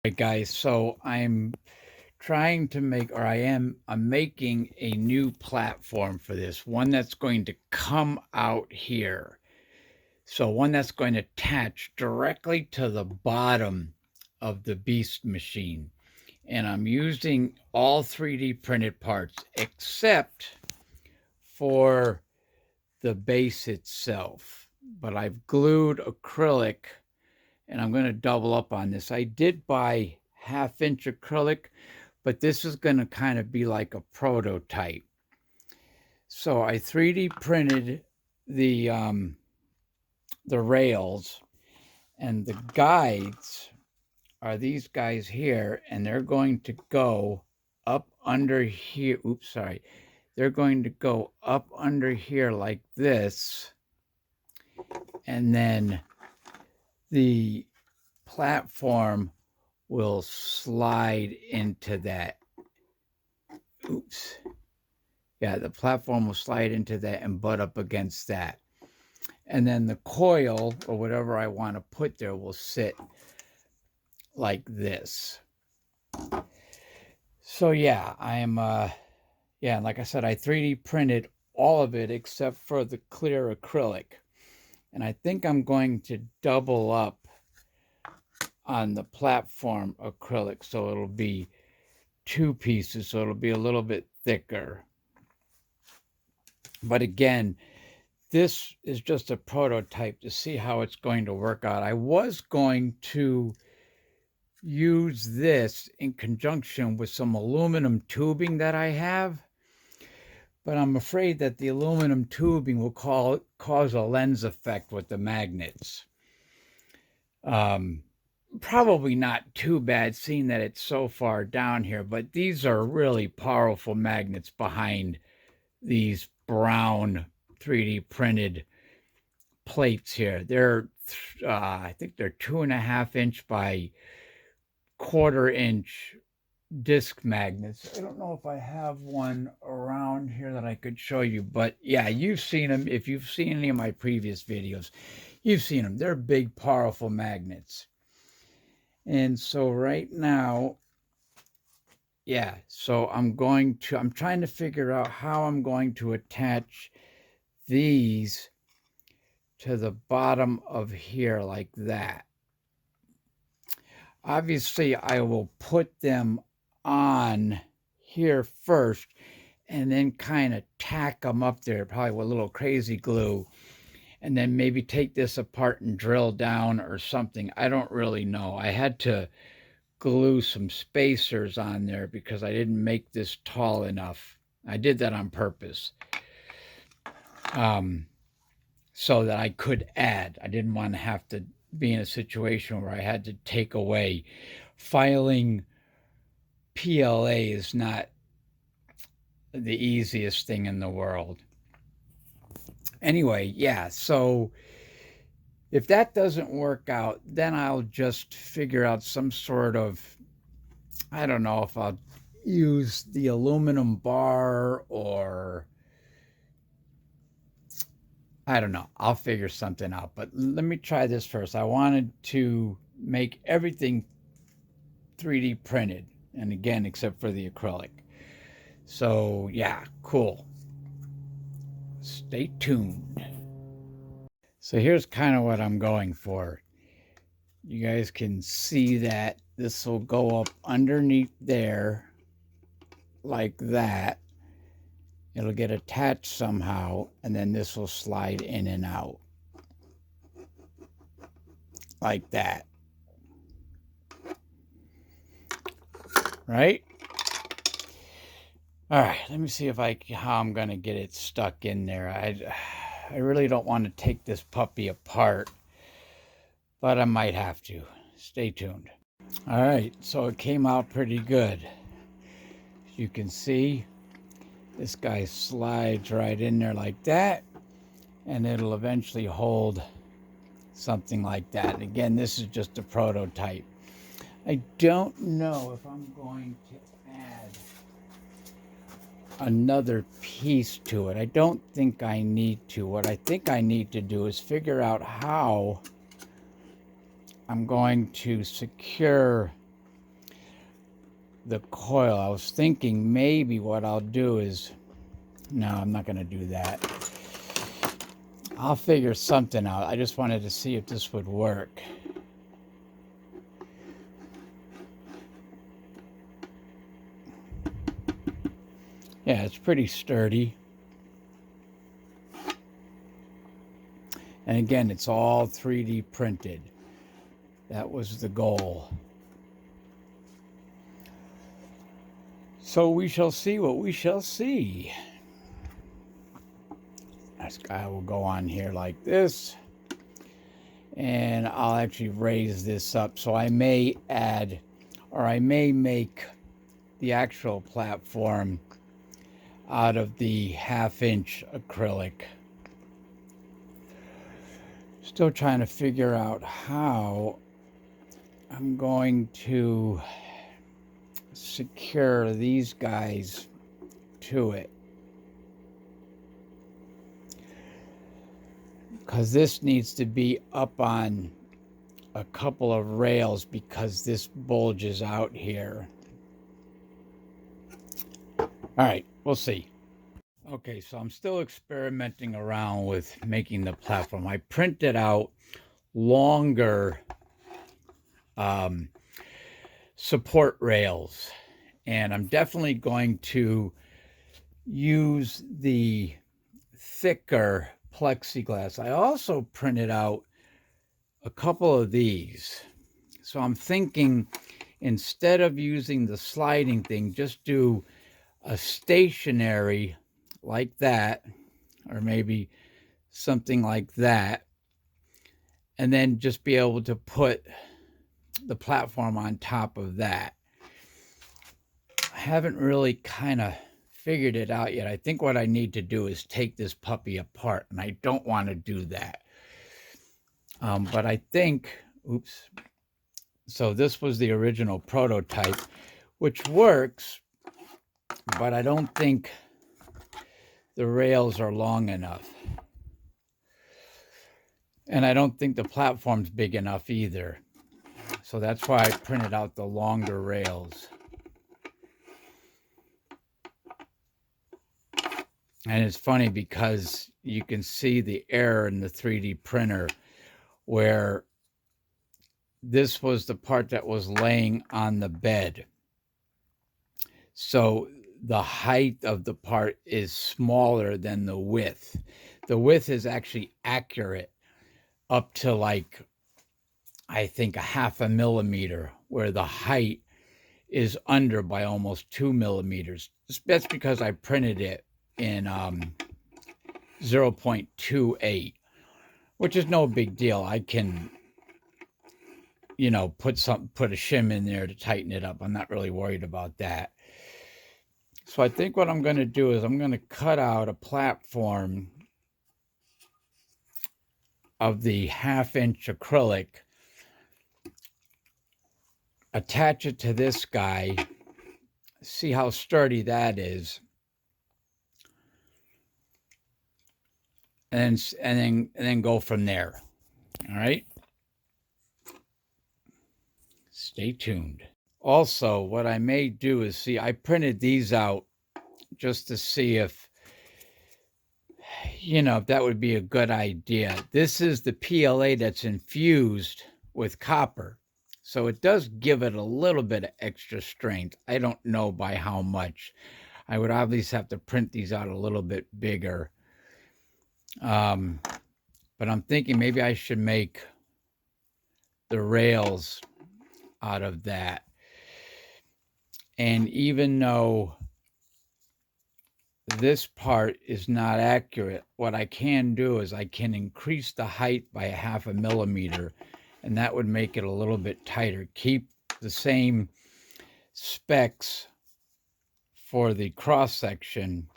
Right, guys, so I'm trying to make, or I'm making a new platform for this, one that's going to come out here. So one that's going to attach directly to the bottom of the beast machine. And I'm using all 3D printed parts except for the base itself. But I've glued acrylic and I'm going to double up on this. I did buy 1/2 inch acrylic, but this is going to kind of be like a prototype. So I 3D printed the um, the rails, and the guides are these guys here, and they're going to go up under here. Oops, sorry. They're going to go up under here like this, and then the platform will slide into that. Oops. Yeah, the platform will slide into that and butt up against that. And then the coil or whatever I want to put there will sit like this. So yeah, yeah, like I said, I 3D printed all of it except for the clear acrylic. And I think I'm going to double up on the platform acrylic so it'll be 2 pieces, so it'll be a little bit thicker. But again, this is just a prototype to see how it's going to work out. I was going to use this in conjunction with some aluminum tubing that I have, but I'm afraid that the aluminum tubing will cause a lens effect with the magnets. Um, Probably not too bad seeing that it's so far down here, but these are really powerful magnets behind these brown 3D printed plates here. I think they're 2.5 inch by 1/4 inch disc magnets. I don't know if I have one around here that I could show you, but yeah, you've seen them. If you've seen any of my previous videos, you've seen them. They're big, powerful magnets. And so right now, yeah, so I'm trying to figure out how I'm going to attach these to the bottom of here like that. Obviously, I will put them on here first and then kind of tack them up there, probably with a little crazy glue, and then maybe take this apart and drill down or something. I don't really know. I had to glue some spacers on there because I didn't make this tall enough. I did that on purpose. Um, so that I could add. I didn't want to have to be in a situation where I had to take away. Filing PLA is not the easiest thing in the world. Anyway, yeah, so if that doesn't work out, then I'll just figure out some sort of, I don't know if I'll use the aluminum bar or I don't know. I'll figure something out. But let me try this first. I wanted to make everything 3D printed. And again, except for the acrylic. So, yeah, cool. Stay tuned. So, here's kind of what I'm going for. You guys can see that this will go up underneath there like that. It'll get attached somehow, and then this will slide in and out like that. Right? All right, let me see how I'm going to get it stuck in there. I really don't want to take this puppy apart, but I might have to. Stay tuned. All right, so it came out pretty good. As you can see, this guy slides right in there like that, and it'll eventually hold something like that. And again, this is just a prototype. I don't know if I'm going to add another piece to it. I don't think I need to. What I think I need to do is figure out how I'm going to secure the coil. I was thinking maybe what I'll do is, no, I'm not going to do that. I'll figure something out. I just wanted to see if this would work. Yeah, it's pretty sturdy. And again, it's all 3D printed. That was the goal. So we shall see what we shall see. This guy will go on here like this. And I'll actually raise this up. So I may add, or I may make the actual platform out of the 1/2-inch acrylic. Still trying to figure out how I'm going to secure these guys to it. Because this needs to be up on a couple of rails because this bulges out here. All right, we'll see. Okay, so I'm still experimenting around with making the platform. I printed out longer support rails, and I'm definitely going to use the thicker plexiglass. I also printed out a couple of these. So I'm thinking instead of using the sliding thing, just do a stationary like that, or maybe something like that, and then just be able to put the platform on top of that. I haven't really kind of figured it out yet. I think what I need to do is take this puppy apart, and I don't want to do that. But I think, oops, so this was the original prototype, which works, but I don't think the rails are long enough. And I don't think the platform's big enough either. So that's why I printed out the longer rails. And it's funny because you can see the error in the 3D printer where this was the part that was laying on the bed. So the height of the part is smaller than the width. The width is actually accurate up to like, I think 1/2 millimeter, where the height is under by almost 2 millimeters. That's because I printed it in 0.28, which is no big deal. I can, you know, put a shim in there to tighten it up. I'm not really worried about that. So I think what I'm going to do is I'm going to cut out a platform of the 1/2-inch acrylic, attach it to this guy, see how sturdy that is, and then go from there. All right. Stay tuned. Also, what I may do is see, I printed these out just to see if, you know, if that would be a good idea. This is the PLA that's infused with copper. So it does give it a little bit of extra strength. I don't know by how much. I would obviously have to print these out a little bit bigger. But I'm thinking maybe I should make the rails out of that. And even though this part is not accurate, what I can do is I can increase the height by 1/2 millimeter, and that would make it a little bit tighter. Keep the same specs for the cross section,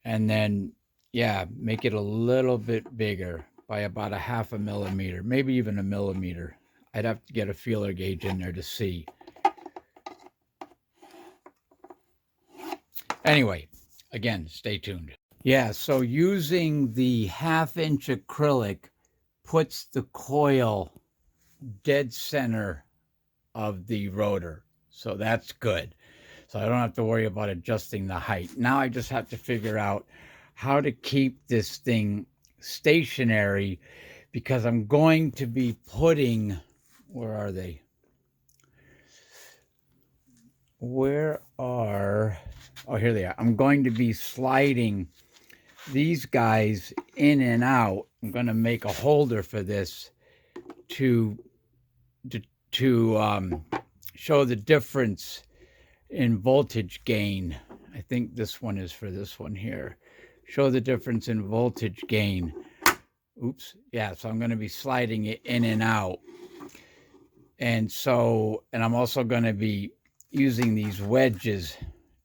and then, yeah, make it a little bit bigger by about 1/2 millimeter, maybe even 1 millimeter. I'd have to get a feeler gauge in there to see. Anyway, again, stay tuned. Yeah, so using the 1/2-inch acrylic puts the coil dead center of the rotor. So that's good. So I don't have to worry about adjusting the height. Now I just have to figure out how to keep this thing stationary, because I'm going to be putting, where are they? Oh, here they are. I'm going to be sliding these guys in and out. I'm going to make a holder for this to to, to show the difference in voltage gain. I think this one is for this one here. Show the difference in voltage gain. Oops. Yeah, so I'm going to be sliding it in and out. And I'm also going to be using these wedges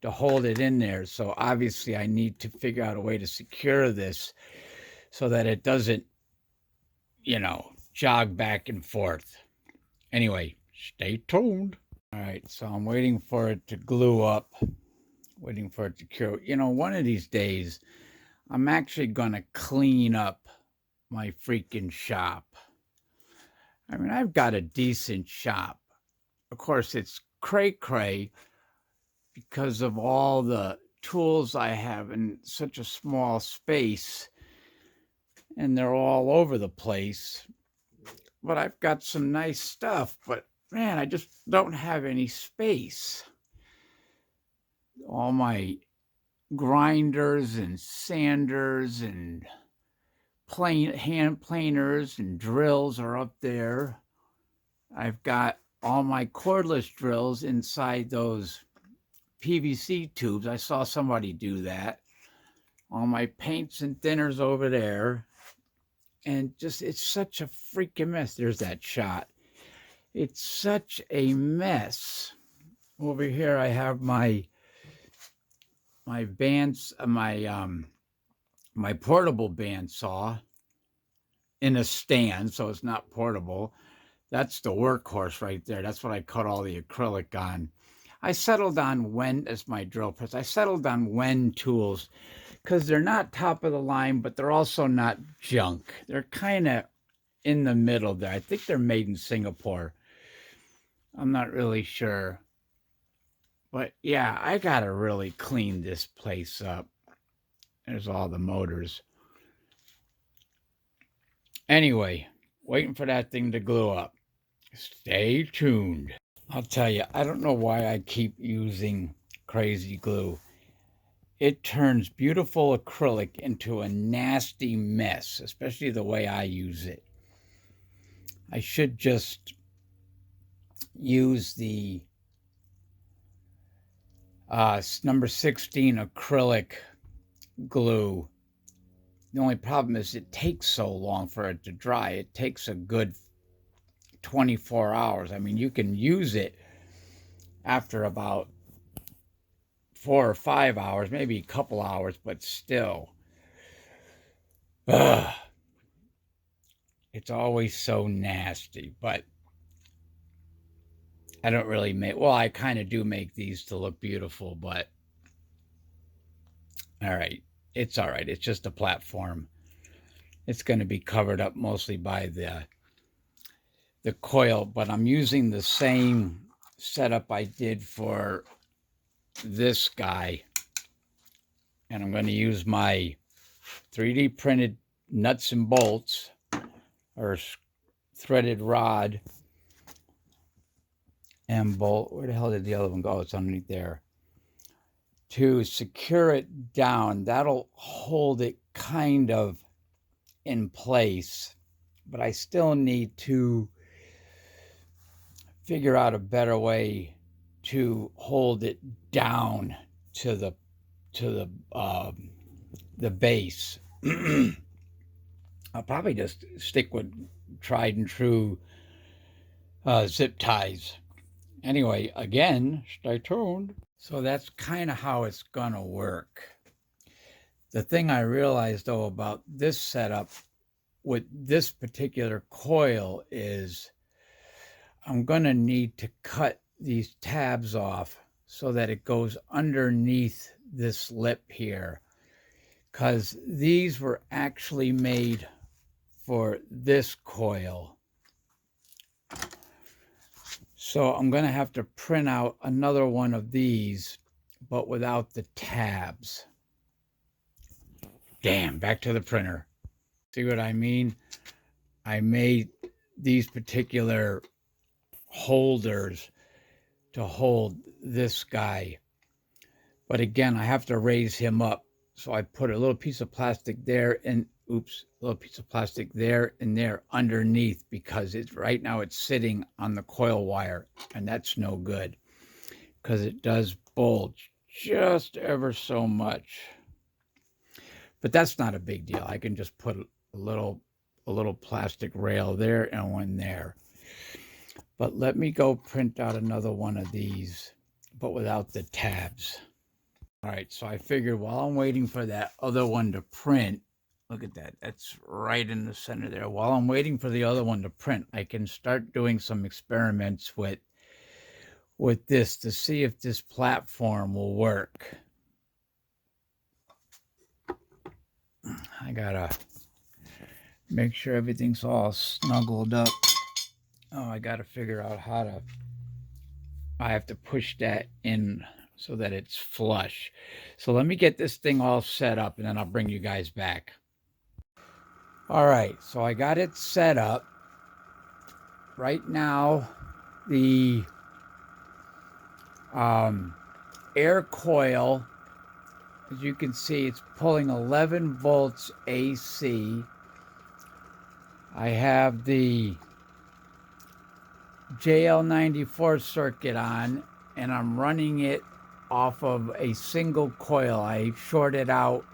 to hold it in there. So obviously I need to figure out a way to secure this so that it doesn't, jog back and forth. Anyway, stay tuned. All right, so I'm waiting for it to glue up, waiting for it to cure. One of these days, I'm actually going to clean up my freaking shop. I mean, I've got a decent shop. Of course, it's cray-cray because of all the tools I have in such a small space, and they're all over the place. But I've got some nice stuff, but man, I just don't have any space. All my grinders and sanders and hand planers and drills are up there. I've got all my cordless drills inside those PVC tubes. I saw somebody do that. All my paints and thinners over there. And just, it's such a freaking mess. There's that shot. It's such a mess. Over here, I have my bands, my portable bandsaw in a stand, so it's not portable. That's the workhorse right there. That's what I cut all the acrylic on. I settled on Wen as my drill press. I settled on Wen tools because they're not top of the line, but they're also not junk. They're kind of in the middle there. I think they're made in Singapore. I'm not really sure. But yeah, I got to really clean this place up. There's all the motors. Anyway, waiting for that thing to glue up. Stay tuned. I'll tell you, I don't know why I keep using crazy glue. It turns beautiful acrylic into a nasty mess, especially the way I use it. I should just use the number 16 acrylic glue. The only problem is it takes so long for it to dry. It takes a good 24 hours. I mean, you can use it after about 4 or 5 hours, maybe a couple hours, but still. Ugh. It's always so nasty, but I don't really I kind of do make these to look beautiful, but all right. It's all right. It's just a platform. It's going to be covered up mostly by the coil, but I'm using the same setup I did for this guy. And I'm going to use my 3D printed nuts and bolts, or threaded rod and bolt. Where the hell did the other one go? It's underneath there. To secure it down. That'll hold it kind of in place, but I still need to figure out a better way to hold it down to the base. I'll probably just stick with tried and true zip ties. Anyway, again, stay tuned. So that's kind of how it's gonna work. The thing I realized, though, about this setup with this particular coil is I'm going to need to cut these tabs off so that it goes underneath this lip here, because these were actually made for this coil. So I'm going to have to print out another one of these, but without the tabs. Damn, back to the printer. See what I mean? I made these particular holders to hold this guy. But again, I have to raise him up. So I put a little piece of plastic there and, oops, a little piece of plastic there and there underneath, because it's right now it's sitting on the coil wire, and that's no good because it does bulge just ever so much. But that's not a big deal. I can just put a little plastic rail there and one there. But let me go print out another one of these, but without the tabs. All right, so I figured while I'm waiting for that other one to print, look at that, that's right in the center there. While I'm waiting for the other one to print, I can start doing some experiments with this to see if this platform will work. I gotta make sure everything's all snuggled up. Oh, I gotta figure out how to, I have to push that in so that it's flush. So let me get this thing all set up and then I'll bring you guys back. All right, so I got it set up. Right now, the air coil, as you can see, it's pulling 11 volts AC. I have the JL94 circuit on, and I'm running it off of a single coil. I shorted out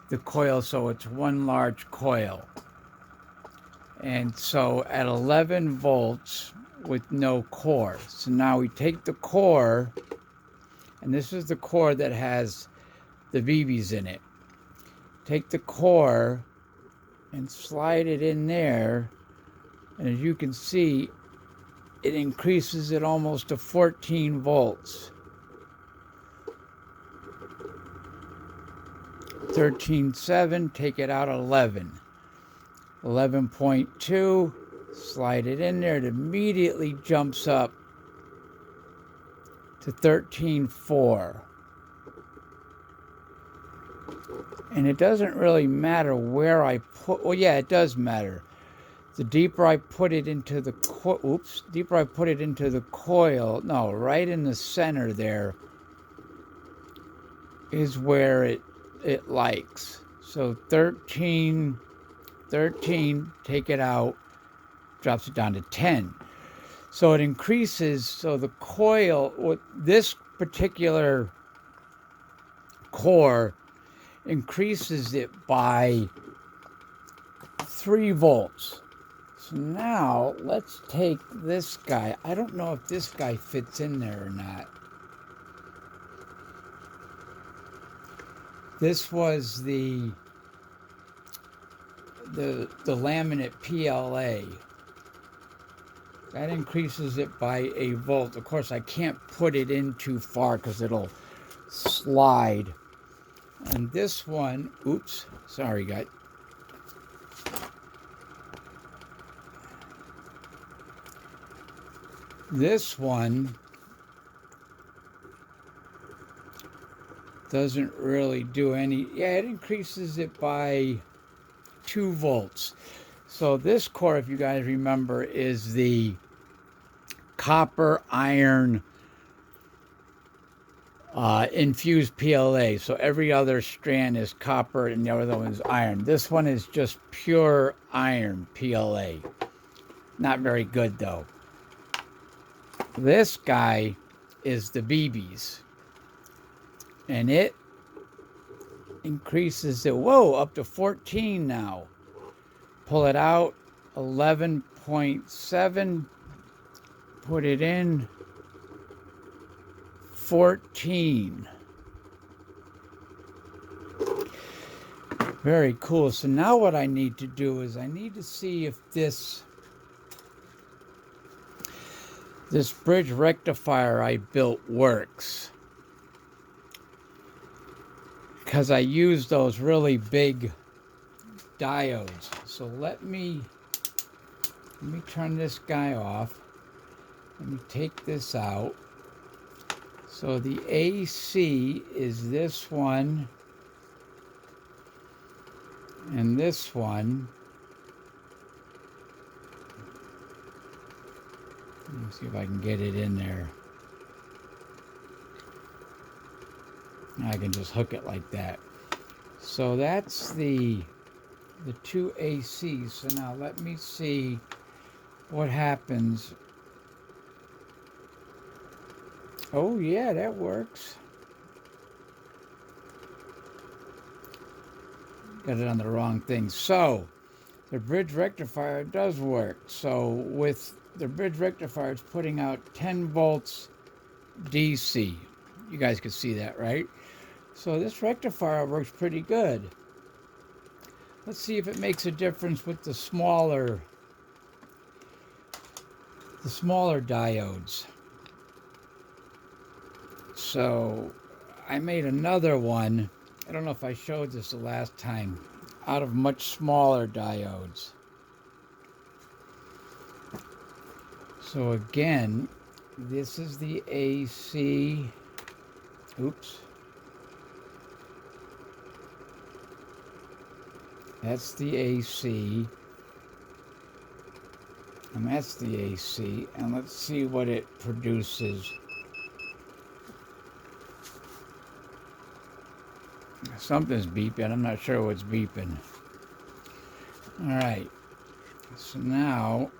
the coil so it's one large coil. And so at 11 volts with no core. So now we take the core, and this is the core that has the BBs in it. Take the core and slide it in there, and as you can see, it increases it almost to 14 volts. 13.7, take it out 11. 11.2, slide it in there, it immediately jumps up to 13.4. And it doesn't really matter where I put, well, yeah, it does matter. The deeper I put it into the coil, no, right in the center there is where it likes. So 13, take it out, drops it down to 10. So it increases, so the coil, with this particular core, increases it by 3 volts. So now let's take this guy. I don't know if this guy fits in there or not. This was the laminate PLA. That increases it by a volt. Of course, I can't put it in too far because it'll slide. And this one, oops, sorry guys. This one doesn't really do any, yeah, it increases it by 2 volts. So this core, if you guys remember, is the copper iron infused PLA. So every other strand is copper and the other one is iron. This one is just pure iron PLA. Not very good though. This guy is the BBs. And it increases it, whoa, up to 14 now. Pull it out, 11.7. Put it in, 14. Very cool. So now what I need to do is I need to see if this bridge rectifier I built works. Because I use those really big diodes. So let me turn this guy off. Let me take this out. So the AC is this one and this one. Let me see if I can get it in there. I can just hook it like that. So that's the two ACs. So now let me see what happens. Oh yeah, that works. Got it on the wrong thing. So the bridge rectifier does work. So with the bridge rectifier, it's putting out 10 volts DC. You guys can see that, right? So this rectifier works pretty good. Let's see if it makes a difference with the smaller diodes. So I made another one. I don't know if I showed this the last time, out of much smaller diodes. So again, this is the AC. Oops. That's the AC. And that's the AC. And let's see what it produces. Something's beeping. I'm not sure what's beeping. All right. So now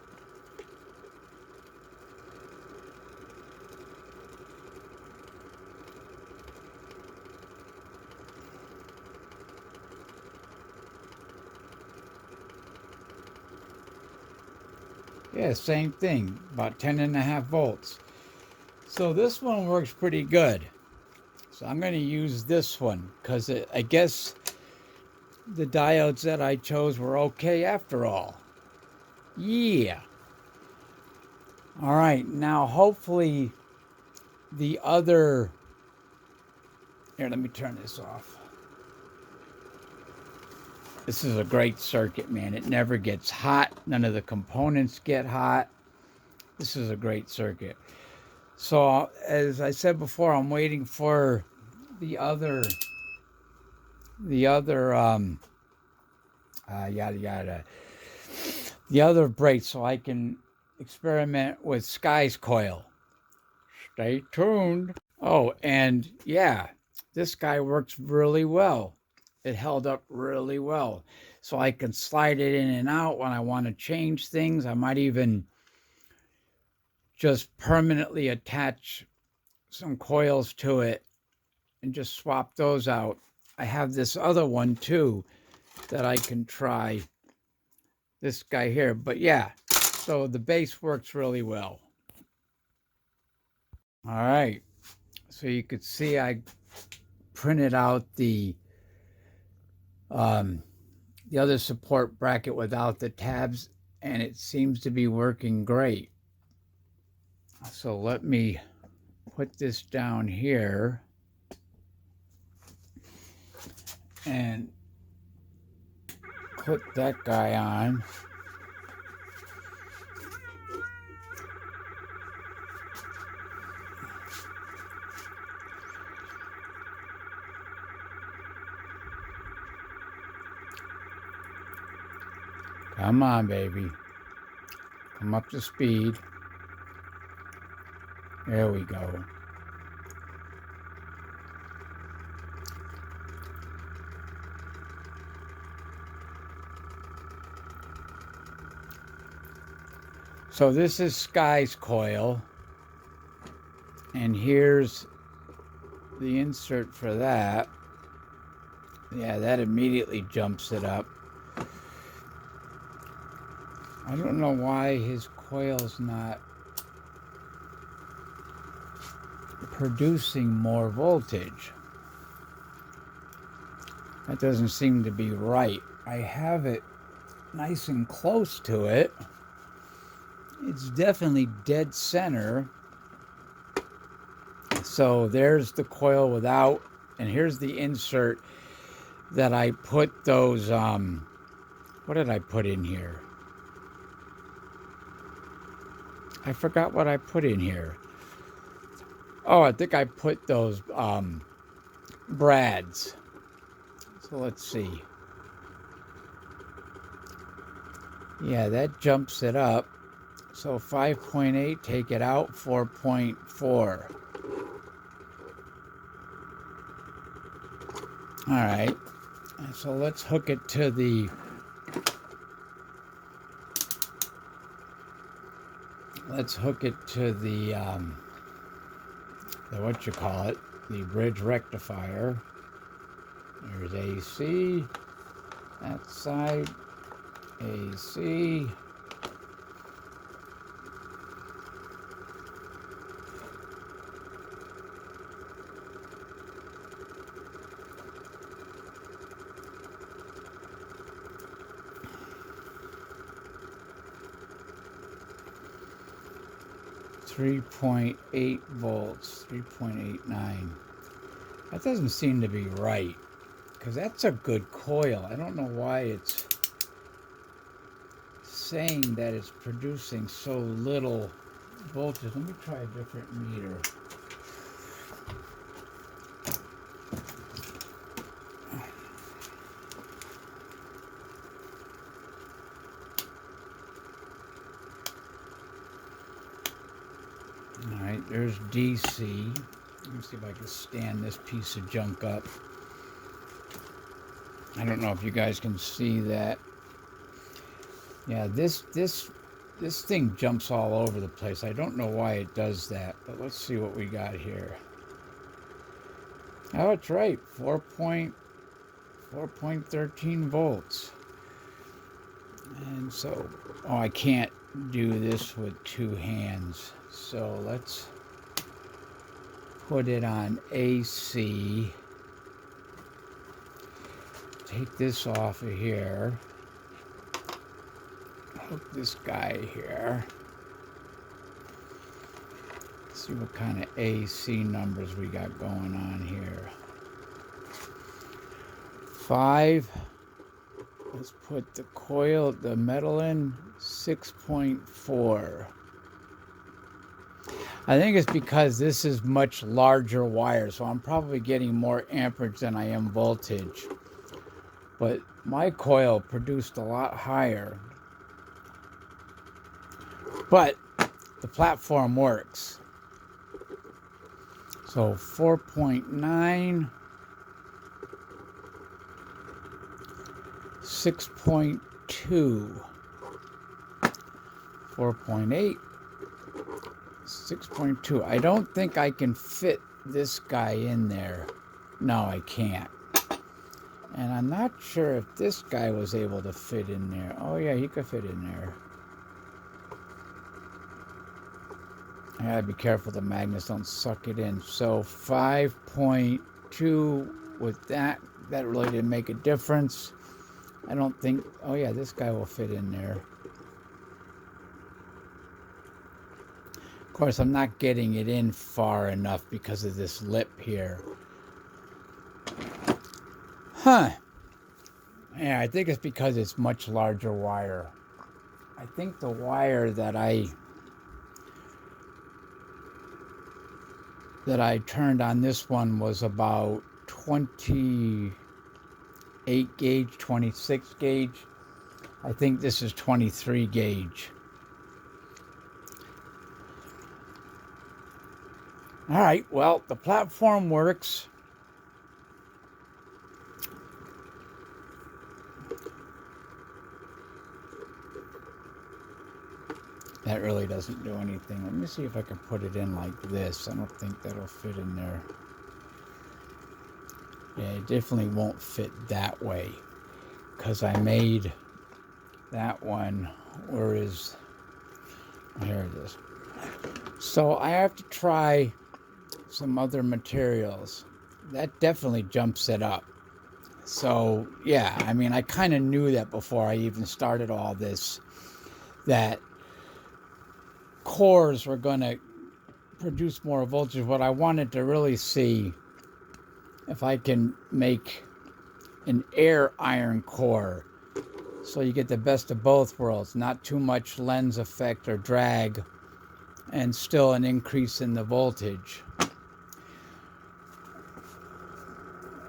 yeah, same thing, about 10.5 volts. So this one works pretty good. So I'm going to use this one because I guess the diodes that I chose were okay after all. Yeah. All right, now hopefully the other... Here, let me turn this off. This is a great circuit, man. It never gets hot. None of the components get hot. This is a great circuit. So, as I said before, I'm waiting for the other the other brake so I can experiment with Sky's coil. Stay tuned. Oh, and yeah, this guy works really well. It held up really well. So I can slide it in and out when I want to change things. I might even just permanently attach some coils to it and just swap those out. I have this other one too that I can try. This guy here. But yeah, so the base works really well. All right. So you could see I printed out the other support bracket without the tabs, and it seems to be working great. So let me put this down here and put that guy on. Come on, baby. Come up to speed. There we go. So this is Sky's coil. And here's the insert for that. Yeah, that immediately jumps it up. I don't know why his coil's not producing more voltage. That doesn't seem to be right. I have it nice and close to it. It's definitely dead center. So there's the coil without, and here's the insert that I put those, what did I put in here? I forgot what I put in here. Oh, I think I put those brads. So let's see. Yeah, that jumps it up. So 5.8, take it out, 4.4. All right. So let's hook it to the the what you call it, the bridge rectifier. There's AC, that side, AC. .8 volts, 3.89. That doesn't seem to be right, because that's a good coil. I don't know why it's saying that it's producing so little voltage. Let me try a different meter. All right, there's DC. Let me see if I can stand this piece of junk up. I don't know if you guys can see that. Yeah, this thing jumps all over the place. I don't know why it does that, but let's see what we got here. Oh, it's right. 4.13 volts. And so, oh, I can't do this with two hands. So let's put it on AC. Take this off of here. Hook this guy here. See what kind of AC numbers we got going on here. 5. Let's put the coil, the metal in. 6.4. I think it's because this is much larger wire, so I'm probably getting more amperage than I am voltage. But my coil produced a lot higher. But the platform works. So 4.9, 6.2, 4.8, 6.2. I don't think I can fit this guy in there. No, I can't. And I'm not sure if this guy was able to fit in there. Oh yeah, he could fit in there. I gotta be careful the magnets don't suck it in. So 5.2 with that really didn't make a difference. I don't think, oh yeah, this guy will fit in there. Of course, I'm not getting it in far enough because of this lip here. Huh. Yeah, I think it's because it's much larger wire. I think the wire that I turned on this one was about 28 gauge, 26 gauge. I think this is 23 gauge. All right, well, the platform works. That really doesn't do anything. Let me see if I can put it in like this. I don't think that'll fit in there. Yeah, it definitely won't fit that way because I made that one. Where is, here it is. So I have to try some other materials. That definitely jumps it up. So yeah, I mean, I kind of knew that before I even started all this, that cores were going to produce more voltage. What I wanted to really see if I can make an air iron core so you get the best of both worlds, not too much lens effect or drag, and still an increase in the voltage.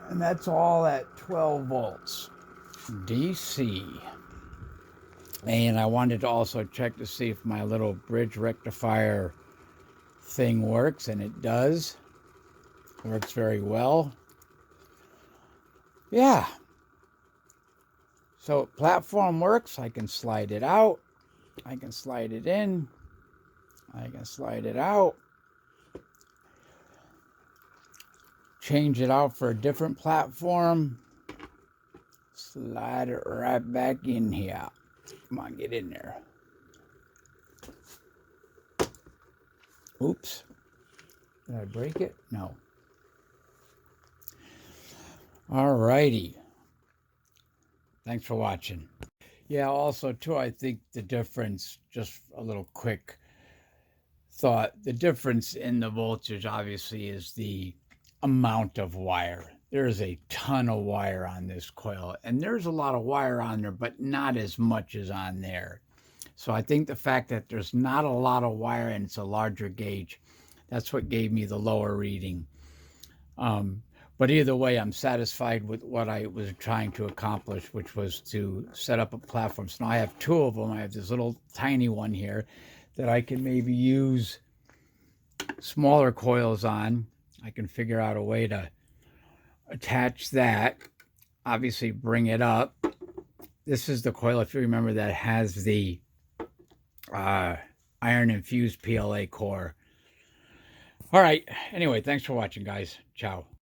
And that's all at 12 volts DC. And I wanted to also check to see if my little bridge rectifier thing works, and it does. Works very well. Yeah. So platform works. I can slide it out. I can slide it in. I can slide it out. Change it out for a different platform. Slide it right back in here. Come on, get in there. Oops. Did I break it? No. All righty. Thanks for watching. Yeah, also, too, I think the difference, just a little quick thought, the difference in the voltage, obviously, is the amount of wire. There's a ton of wire on this coil, and there's a lot of wire on there, but not as much as on there. So I think the fact that there's not a lot of wire and it's a larger gauge, that's what gave me the lower reading. But either way, I'm satisfied with what I was trying to accomplish, which was to set up a platform. So now I have two of them. I have this little tiny one here that I can maybe use smaller coils on. I can figure out a way to attach that, obviously bring it up. This is the coil, if you remember, that has the iron infused PLA core. All right. Anyway, thanks for watching, guys. Ciao.